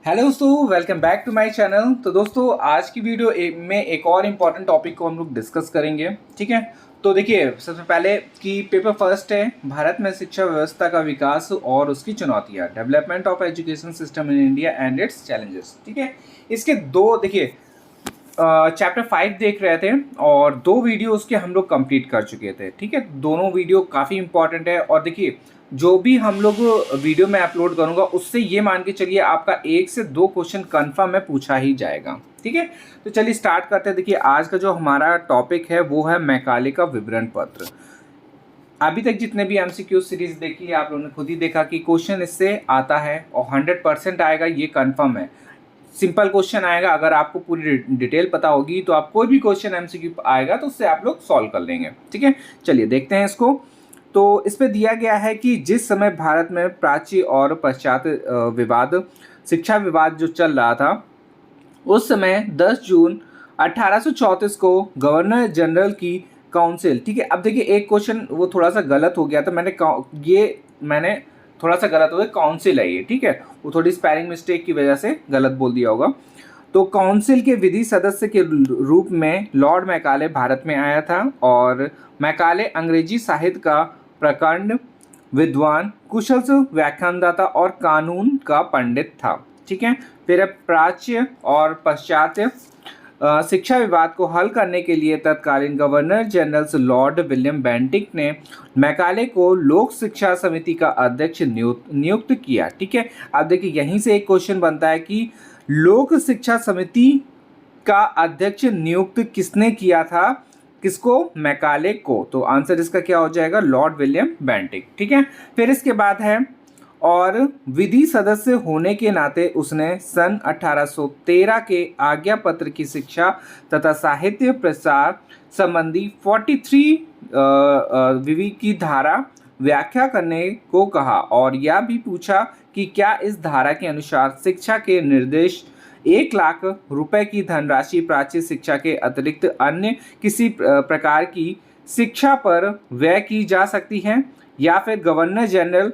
Hello दोस्तों, welcome back to my channel. तो दोस्तों आज की वीडियो में एक और इम्पॉर्टेंट टॉपिक को हम लोग डिस्कस करेंगे। ठीक है, तो देखिए सबसे पहले कि पेपर फर्स्ट है भारत में शिक्षा व्यवस्था का विकास और उसकी चुनौतियाँ, development of education system in India and it's challenges. ठीक है, इसके दो देखिए चैप्टर 5 देख रहे थे और दो वीडियो उसके हम लोग कंप्लीट कर चुके थे। ठीक है, दोनों वीडियो काफ़ी इंपॉर्टेंट है और देखिए जो भी हम लोग वीडियो में अपलोड करूंगा उससे ये मान के चलिए आपका 1 से 2 क्वेश्चन कन्फर्म में पूछा ही जाएगा। ठीक है, तो चलिए स्टार्ट करते हैं। देखिए आज का जो हमारा टॉपिक है वो है मैकाले का विवरण पत्र। अभी तक जितने भी एमसीक्यू सीरीज देखी है आप लोगों ने खुद ही देखा कि क्वेश्चन इससे आता है और 100% आएगा, ये कन्फर्म है। सिंपल क्वेश्चन आएगा, अगर आपको पूरी डिटेल पता होगी तो आप कोई भी क्वेश्चन एमसीक्यू आएगा तो उससे आप लोग सॉल्व कर लेंगे। ठीक है, चलिए देखते हैं इसको। तो इस पे दिया गया है कि जिस समय भारत में प्राची और पश्चात विवाद, शिक्षा विवाद जो चल रहा था, उस समय 10 जून 1834 को गवर्नर जनरल की काउंसिल। ठीक है, अब देखिए एक क्वेश्चन वो थोड़ा सा गलत हो गया था, मैंने थोड़ा सा गलत हो गया, काउंसिल है ये। ठीक है, वो थोड़ी स्पेलिंग मिस्टेक की वजह से गलत बोल दिया होगा। तो काउंसिल के विधि सदस्य के रूप में लॉर्ड मैकाले भारत में आया था और मैकाले अंग्रेजी साहित्य का प्रकांड विद्वान, कुशल व्याख्यानदाता और कानून का पंडित था। ठीक है, फिर प्राच्य और पश्चात्य शिक्षा विवाद को हल करने के लिए तत्कालीन governor general Lord William Bentinck ने मैकाले को लोक शिक्षा समिति का अध्यक्ष नियुक्त किया। ठीक है, अब देखिए यहीं से एक क्वेश्चन बनता है कि लोक शिक्षा समिति का अध्यक्ष नियुक्त किसने किया था, किसको? मैकाले को। तो आंसर इसका क्या हो जाएगा? Lord William Bentinck. ठीक है, फिर इसके बाद है और विधि सदस्य होने के नाते उसने सन 1813 के आज्ञा पत्र की शिक्षा तथा साहित्य प्रसार संबंधी 43 विवि की धारा व्याख्या करने को कहा और यह भी पूछा कि क्या इस धारा के अनुसार शिक्षा के निर्देश 1 लाख रुपए की धनराशि प्राच्य शिक्षा के अतिरिक्त अन्य किसी प्रकार की शिक्षा पर व्यय की जा सकती है, या फिर गवर्नर जनरल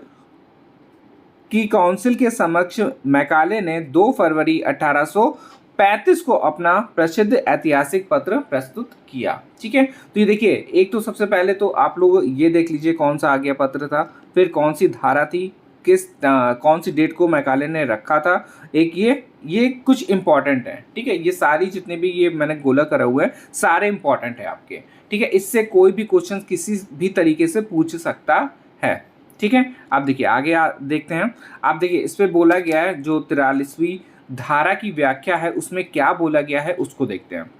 की काउंसिल के समक्ष मैकाले ने 2 फरवरी 1835 को अपना प्रसिद्ध ऐतिहासिक पत्र प्रस्तुत किया। ठीक है, तो ये देखिए एक तो सबसे पहले तो आप लोग ये देख लीजिए कौन सा आज्ञा पत्र था, फिर कौन सी धारा थी, कौन सी डेट को मैकाले ने रखा था। एक ये कुछ इंपॉर्टेंट है। ठीक है, ये सारी जितने भी ये मैंने गोला करा हुआ है सारे इंपॉर्टेंट है आपके। ठीक है, इससे कोई भी क्वेश्चन किसी भी तरीके से पूछ सकता है। ठीक है, आप देखिए आगे देखते हैं। आप देखिए इस पे बोला गया है जो 43वीं धारा की व्याख्या है उसमें क्या बोला गया है उसको देखते हैं।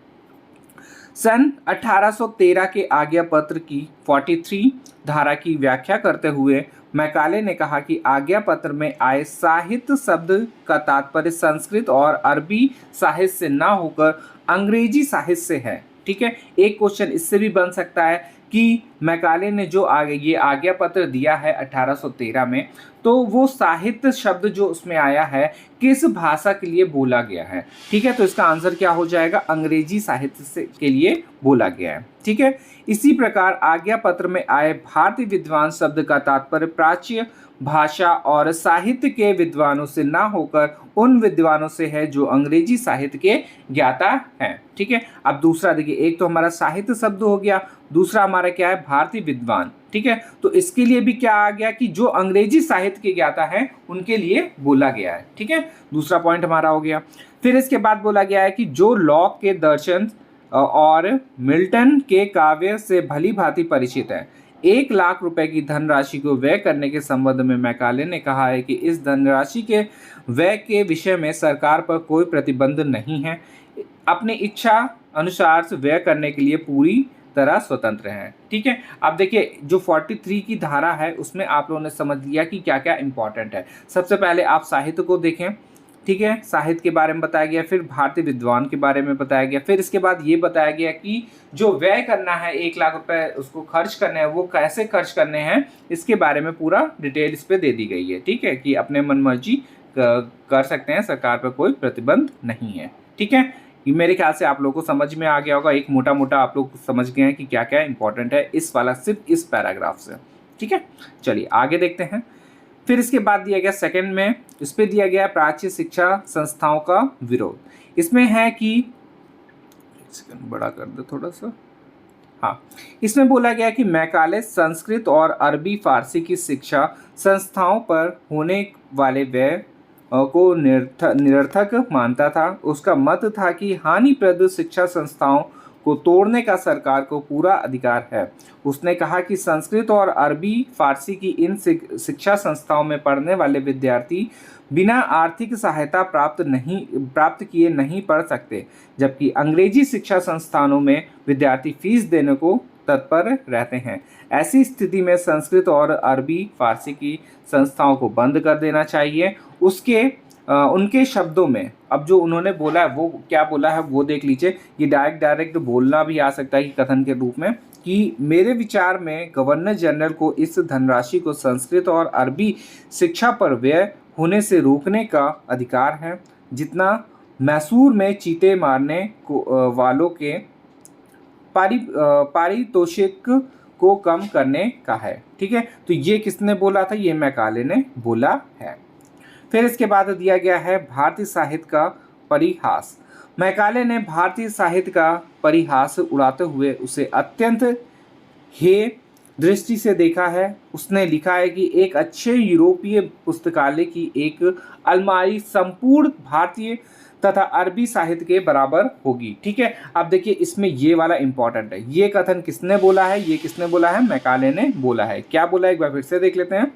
सन 1813 के आज्ञा पत्र की 43 धारा की व्याख्या करते हुए मैकाले ने कहा कि आज्ञा पत्र में आए साहित्य शब्द का तात्पर्य संस्कृत और अरबी साहित्य से ना होकर अंग्रेजी साहित्य से है। ठीक है, एक क्वेश्चन इससे भी बन सकता है कि मैकाले ने जो ये आज्ञा पत्र दिया है 1813 में, तो वो साहित्य शब्द जो उसमें आया है किस भाषा के लिए बोला गया है। ठीक है, तो इसका आंसर क्या हो जाएगा? अंग्रेजी साहित्य से के लिए बोला गया है। ठीक है, इसी प्रकार आज्ञा पत्र में आए भारतीय विद्वान शब्द का तात्पर्य प्राच्य भाषा और साहित्य के विद्वानों से ना होकर उन विद्वानों से है जो अंग्रेजी साहित्य के ज्ञाता हैं। ठीक है, अब दूसरा देखिए, एक तो हमारा साहित्य शब्द हो गया, दूसरा हमारा क्या है? भारतीय विद्वान। ठीक है, तो इसके लिए भी क्या आ गया कि जो अंग्रेजी साहित्य के ज्ञाता हैं उनके लिए बोला गया है। ठीक है, दूसरा पॉइंट हमारा हो गया। फिर इसके बाद बोला गया है कि जो लॉक के दर्शन और मिल्टन के काव्य से भली भांति परिचित है, 1 लाख रुपए की धनराशि को व्यय करने के संबंध में मैकाले ने कहा है कि इस धनराशि के व्यय के विषय में सरकार पर कोई प्रतिबंध नहीं है, अपनी इच्छा अनुसार से व्यय करने के लिए पूरी तरह स्वतंत्र हैं। ठीक है, अब देखिए जो 43 की धारा है उसमें आप लोगों ने समझ लिया कि क्या क्या इंपॉर्टेंट है। सबसे पहले आप साहित्य को देखें। ठीक है, साहित्य के बारे में बताया गया, फिर भारतीय विद्वान के बारे में बताया गया, फिर इसके बाद ये बताया गया कि जो व्यय करना है 1 लाख रुपए उसको खर्च करने हैं, वो कैसे खर्च करने हैं इसके बारे में पूरा डिटेल इस पे दे दी गई है। ठीक है, कि अपने मन मर्जी कर सकते हैं, सरकार पर कोई प्रतिबंध नहीं है। ठीक है, ये मेरे ख्याल से आप लोगों को समझ में आ गया होगा, एक मोटा मोटा आप लोग समझ गए हैं कि क्या क्या इंपॉर्टेंट है इस वाला सिर्फ इस पैराग्राफ से। ठीक है, चलिए आगे देखते हैं। फिर इसके बाद दिया गया सेकंड में, इस पे दिया गया प्राच्य शिक्षा संस्थाओं का विरोध। इसमें है कि, एक सेकंड बड़ा कर दो थोड़ा सा, हाँ, इसमें बोला गया कि मैकाले संस्कृत और अरबी फारसी की शिक्षा संस्थाओं पर होने वाले व्यय को निरर्थक मानता था। उसका मत था कि हानिप्रद शिक्षा संस्थाओं को तोड़ने का सरकार को पूरा अधिकार है। उसने कहा कि संस्कृत और अरबी फारसी की इन शिक्षा संस्थाओं में पढ़ने वाले विद्यार्थी बिना आर्थिक सहायता प्राप्त किए नहीं पढ़ सकते, जबकि अंग्रेजी शिक्षा संस्थानों में विद्यार्थी फीस देने को तत्पर रहते हैं। ऐसी स्थिति में संस्कृत और अरबी फारसी की संस्थाओं को बंद कर देना चाहिए। उनके शब्दों में अब जो उन्होंने बोला है वो क्या बोला है वो देख लीजिए। ये डायरेक्ट बोलना भी आ सकता है कि कथन के रूप में, कि मेरे विचार में गवर्नर जनरल को इस धनराशि को संस्कृत और अरबी शिक्षा पर व्यय होने से रोकने का अधिकार है, जितना मैसूर में चीते मारने वालों के पारितोषिक को कम करने का है। ठीक है, तो ये किसने बोला था? ये मैकाले ने बोला है। फिर इसके बाद दिया गया है भारतीय साहित्य का परिहास। मैकाले ने भारतीय साहित्य का परिहास उड़ाते हुए उसे अत्यंत हे दृष्टि से देखा है। उसने लिखा है कि एक अच्छे यूरोपीय पुस्तकालय की एक अलमारी संपूर्ण भारतीय तथा अरबी साहित्य के बराबर होगी। ठीक है, अब देखिए इसमें ये वाला इंपॉर्टेंट है। ये कथन किसने बोला है? ये किसने बोला है? मैकाले ने बोला है। क्या बोला है एक बार फिर से देख लेते हैं।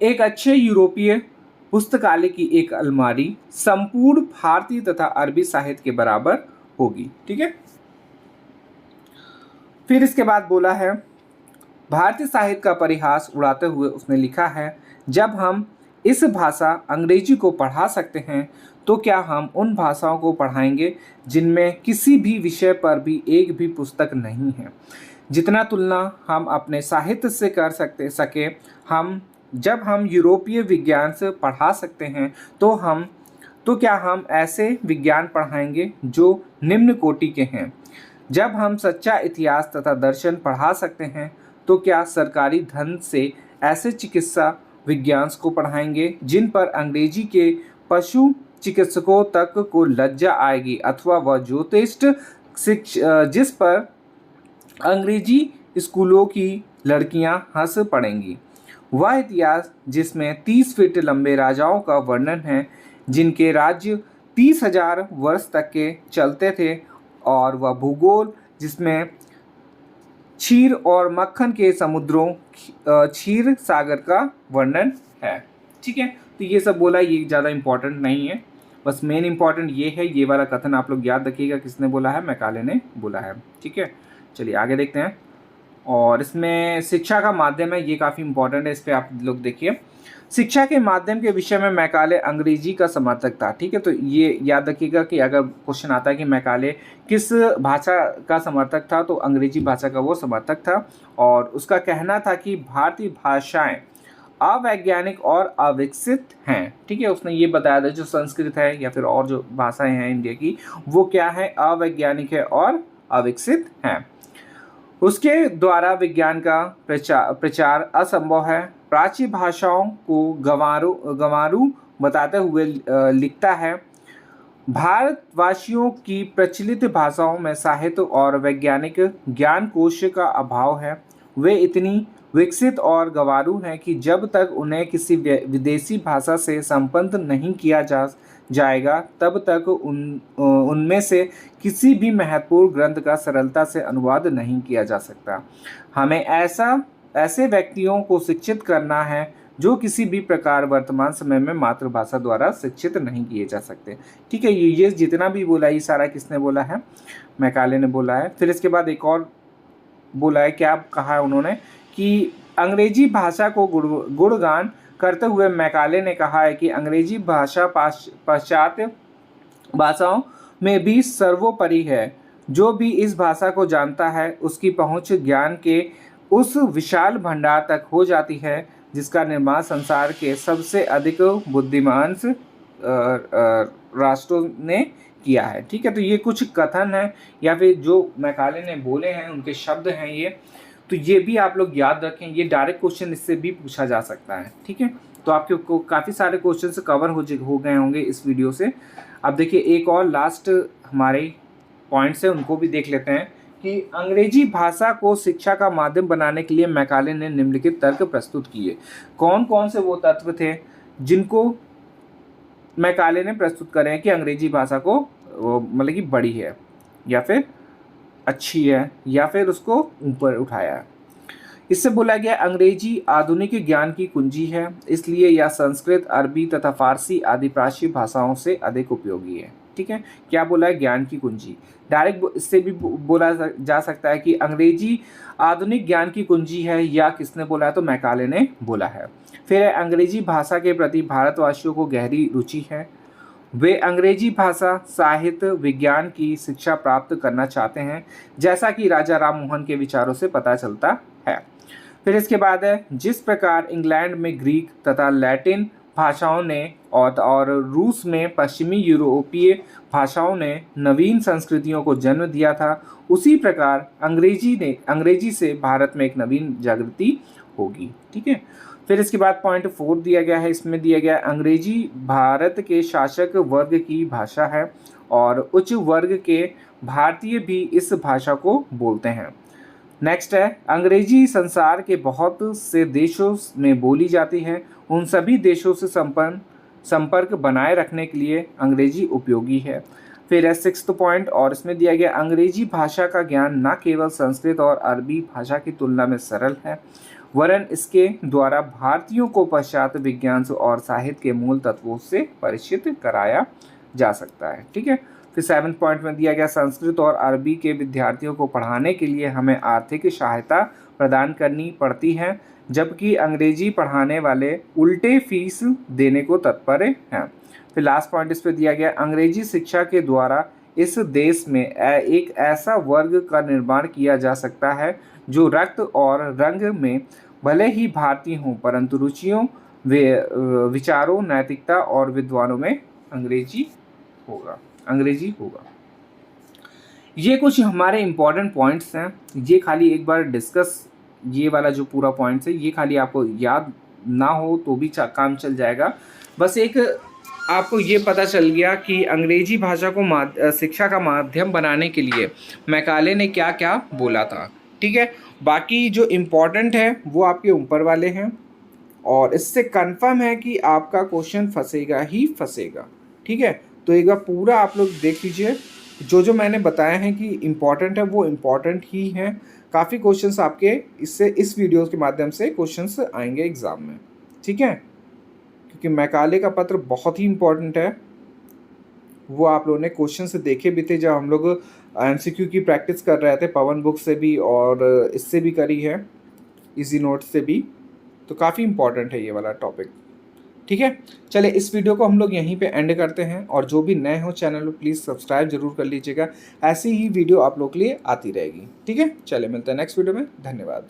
एक अच्छे यूरोपीय पुस्तकालय की एक अलमारी संपूर्ण भारतीय तथा अरबी साहित्य के बराबर होगी। ठीक है, फिर इसके बाद बोला है भारतीय साहित्य का परिहास उड़ाते हुए उसने लिखा है, जब हम इस भाषा अंग्रेजी को पढ़ा सकते हैं तो क्या हम उन भाषाओं को पढ़ाएंगे जिनमें किसी भी विषय पर भी एक भी पुस्तक नहीं है। जितना तुलना हम अपने साहित्य से कर सके जब हम यूरोपीय विज्ञान से पढ़ा सकते हैं तो क्या हम ऐसे विज्ञान पढ़ाएंगे जो निम्न कोटि के हैं। जब हम सच्चा इतिहास तथा दर्शन पढ़ा सकते हैं तो क्या सरकारी धन से ऐसे चिकित्सा विज्ञान को पढ़ाएंगे जिन पर अंग्रेजी के पशु चिकित्सकों तक को लज्जा आएगी, अथवा वह ज्योतिष जिस पर अंग्रेजी स्कूलों की लड़कियां हंस पड़ेंगी। वह इतिहास जिसमें 30 फीट लंबे राजाओं का वर्णन है जिनके राज्य 30,000 वर्ष तक के चलते थे, और वह भूगोल जिसमें क्षीर और मक्खन के समुद्रों क्षीर सागर का वर्णन है। ठीक है, तो ये सब बोला, ये ज़्यादा इंपॉर्टेंट नहीं है, बस मेन इंपॉर्टेंट ये है। ये वाला कथन आप लोग याद रखिएगा किसने बोला है? मैकाले ने बोला है। ठीक है, चलिए आगे देखते हैं। और इसमें शिक्षा का माध्यम है, ये काफ़ी इंपॉर्टेंट है, इस पर आप लोग देखिए। शिक्षा के माध्यम के विषय में मैकाले अंग्रेजी का समर्थक था। ठीक है, तो ये याद रखिएगा कि अगर क्वेश्चन आता है कि मैकाले किस भाषा का समर्थक था, तो अंग्रेजी भाषा का वो समर्थक था। और उसका कहना था कि भारतीय भाषाएं अवैज्ञानिक और अविकसित हैं। ठीक है, उसने ये बताया था जो संस्कृत है या फिर और जो भाषाएं हैं इंडिया की, वो क्या है? अवैज्ञानिक है और अविकसित हैं। उसके द्वारा विज्ञान का प्रचार असंभव है। प्राचीन भाषाओं को गंवारू बताते हुए लिखता है, भारतवासियों की प्रचलित भाषाओं में साहित्य और वैज्ञानिक ज्ञान कोश का अभाव है। वे इतनी विकसित और गंवारू हैं कि जब तक उन्हें किसी विदेशी भाषा से संबद्ध नहीं किया जाएगा तब तक उनमें से किसी भी महत्वपूर्ण ग्रंथ का सरलता से अनुवाद नहीं किया जा सकता। हमें ऐसे व्यक्तियों को शिक्षित करना है जो किसी भी प्रकार वर्तमान समय में मातृभाषा द्वारा शिक्षित नहीं किए जा सकते। ठीक है, ये जितना भी बोला ये सारा किसने बोला है? मैकाले ने बोला है। फिर इसके बाद एक और बोला है, क्या कहा है उन्होंने कि अंग्रेजी भाषा को गुणगान करते हुए मैकाले ने कहा है कि अंग्रेजी भाषा पाश्चात्य भाषाओं में भी सर्वोपरि है। जो भी इस भाषा को जानता है उसकी पहुंच ज्ञान के उस विशाल भंडार तक हो जाती है जिसका निर्माण संसार के सबसे अधिक बुद्धिमान राष्ट्रों ने किया है। ठीक है, तो ये कुछ कथन है या फिर जो मैकाले ने बोले हैं उनके शब्द हैं ये। तो ये भी आप लोग याद रखें, ये डायरेक्ट क्वेश्चन इससे भी पूछा जा सकता है, ठीक है। तो आपके को काफ़ी सारे क्वेश्चन कवर हो गए होंगे इस वीडियो से। अब देखिए एक और लास्ट हमारे पॉइंट्स है, उनको भी देख लेते हैं कि अंग्रेजी भाषा को शिक्षा का माध्यम बनाने के लिए मैकाले ने निम्नलिखित तर्क प्रस्तुत किए। कौन कौन से वो तत्व थे जिनको मैकाले ने प्रस्तुत करे हैं कि अंग्रेजी भाषा को मतलब कि बड़ी है या फिर अच्छी है या फिर उसको ऊपर उठाया है। इससे बोला गया अंग्रेजी आधुनिक ज्ञान की कुंजी है, इसलिए यह संस्कृत, अरबी तथा फारसी आदि प्राचीन भाषाओं से अधिक उपयोगी है, ठीक है। क्या बोला है? ज्ञान की कुंजी। डायरेक्ट इससे भी बोला जा सकता है कि अंग्रेजी आधुनिक ज्ञान की कुंजी है, या किसने बोला है? तो मैकाले ने बोला है। फिर अंग्रेजी भाषा के प्रति भारतवासियों को गहरी रुचि है, वे अंग्रेजी भाषा, साहित्य, विज्ञान की शिक्षा प्राप्त करना चाहते हैं, जैसा कि राजा राम मोहन के विचारों से पता चलता है। फिर इसके बाद है, जिस प्रकार इंग्लैंड में ग्रीक तथा लैटिन भाषाओं ने और रूस में पश्चिमी यूरोपीय भाषाओं ने नवीन संस्कृतियों को जन्म दिया था, उसी प्रकार अंग्रेजी से भारत में एक नवीन जागृति होगी, ठीक है। फिर इसके बाद पॉइंट 4 दिया गया है, इसमें दिया गया अंग्रेजी भारत के शासक वर्ग की भाषा है और उच्च वर्ग के भारतीय भी इस भाषा को बोलते हैं। नेक्स्ट है, अंग्रेजी संसार के बहुत से देशों में बोली जाती है, उन सभी देशों से संपर्क बनाए रखने के लिए अंग्रेजी उपयोगी है। फिर है 6th पॉइंट, और इसमें दिया गया अंग्रेजी भाषा का ज्ञान न केवल संस्कृत और अरबी भाषा की तुलना में सरल है, वरन इसके द्वारा भारतीयों को पाश्चात्य विज्ञान और साहित्य के मूल तत्वों से परिचित कराया जा सकता है, ठीक है। फिर 7th पॉइंट में दिया गया संस्कृत और अरबी के विद्यार्थियों को पढ़ाने के लिए हमें आर्थिक सहायता प्रदान करनी पड़ती है, जबकि अंग्रेजी पढ़ाने वाले उल्टे फीस देने को तत्पर हैं। फिर लास्ट पॉइंट इस पर दिया गया अंग्रेजी शिक्षा के द्वारा इस देश में एक ऐसा वर्ग का निर्माण किया जा सकता है जो रक्त और रंग में भले ही भारतीय हों, परंतु रुचियों, विचारों, नैतिकता और विद्वानों में अंग्रेजी होगा। ये कुछ हमारे इम्पोर्टेंट पॉइंट्स हैं, ये खाली एक बार डिस्कस, ये वाला जो पूरा पॉइंट्स है ये खाली आपको याद ना हो तो भी काम चल जाएगा। बस एक आपको ये पता चल गया कि अंग्रेजी भाषा को शिक्षा का माध्यम बनाने के लिए मैकाले ने क्या क्या बोला था, ठीक है। बाकी जो इम्पोर्टेंट है वो आपके ऊपर वाले हैं, और इससे कंफर्म है कि आपका क्वेश्चन फंसेगा ही फंसेगा, ठीक है। तो एक बार पूरा आप लोग देख लीजिए, जो मैंने बताया है कि इम्पॉर्टेंट है वो इम्पॉर्टेंट ही हैं। काफ़ी क्वेश्चंस आपके इस वीडियो के माध्यम से क्वेश्चंस आएंगे एग्ज़ाम में, ठीक है, क्योंकि मैकाले का पत्र बहुत ही इम्पॉर्टेंट है। वो आप लोगों ने क्वेश्चन से देखे भी थे जब हम लोग MCQ की प्रैक्टिस कर रहे थे, पवन बुक से भी और इससे भी करी है, इजी नोट से भी। तो काफ़ी इम्पॉर्टेंट है ये वाला टॉपिक, ठीक है। चले इस वीडियो को हम लोग यहीं पे एंड करते हैं, और जो भी नए हो चैनल को प्लीज़ सब्सक्राइब जरूर कर लीजिएगा, ऐसी ही वीडियो आप लोग के लिए आती रहेगी, ठीक है। चले मिलते हैं नेक्स्ट वीडियो में, धन्यवाद।